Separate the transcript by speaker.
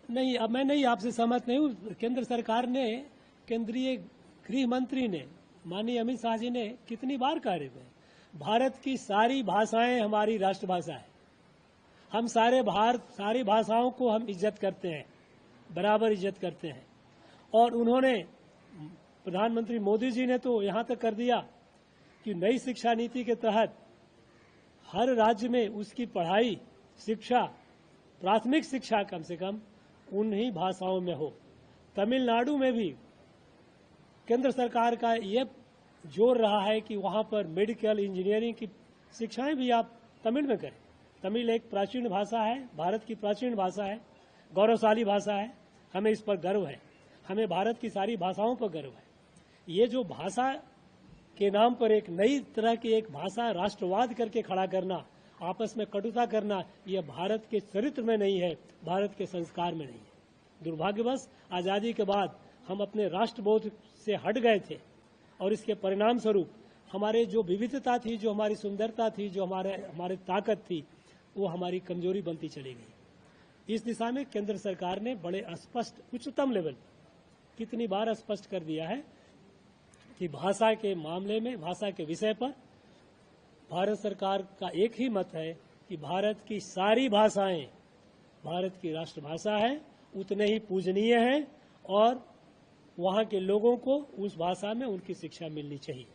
Speaker 1: नहीं, अब मैं नहीं आपसे सहमत नहीं हूँ। केंद्र सरकार ने, केंद्रीय गृह मंत्री ने, माननीय अमित शाह जी ने कितनी बार कहा है, भारत की सारी भाषाएं हमारी राष्ट्रभाषा है। हम सारी भाषाओं को हम इज्जत करते हैं, बराबर इज्जत करते हैं। और उन्होंने, प्रधानमंत्री मोदी जी ने तो यहाँ तक कर दिया कि नई शिक्षा नीति के तहत हर राज्य में उसकी पढ़ाई, शिक्षा, प्राथमिक शिक्षा कम से कम उन्हीं भाषाओं में हो। तमिलनाडु में भी केंद्र सरकार का ये जोर रहा है कि वहाँ पर मेडिकल, इंजीनियरिंग की शिक्षाएं भी आप तमिल में करें। तमिल एक प्राचीन भाषा है, भारत की प्राचीन भाषा है, गौरवशाली भाषा है। हमें इस पर गर्व है, हमें भारत की सारी भाषाओं पर गर्व है। ये जो भाषा के नाम पर एक नई तरह की एक भाषा राष्ट्रवाद करके खड़ा करना, आपस में कटुता करना, यह भारत के चरित्र में नहीं है, भारत के संस्कार में नहीं है। दुर्भाग्यवश आज़ादी के बाद हम अपने राष्ट्रबोध से हट गए थे और इसके परिणाम स्वरूप हमारे जो विविधता थी, जो हमारी सुंदरता थी, जो हमारी ताकत थी, वो हमारी कमजोरी बनती चली गई। इस दिशा में केंद्र सरकार ने बड़े स्पष्ट, उच्चतम लेवल पर कितनी बार स्पष्ट कर दिया है कि भाषा के मामले में, भाषा के विषय पर भारत सरकार का एक ही मत है कि भारत की सारी भाषाएं भारत की राष्ट्रभाषा है, उतने ही पूजनीय हैं और वहाँ के लोगों को उस भाषा में उनकी शिक्षा मिलनी चाहिए।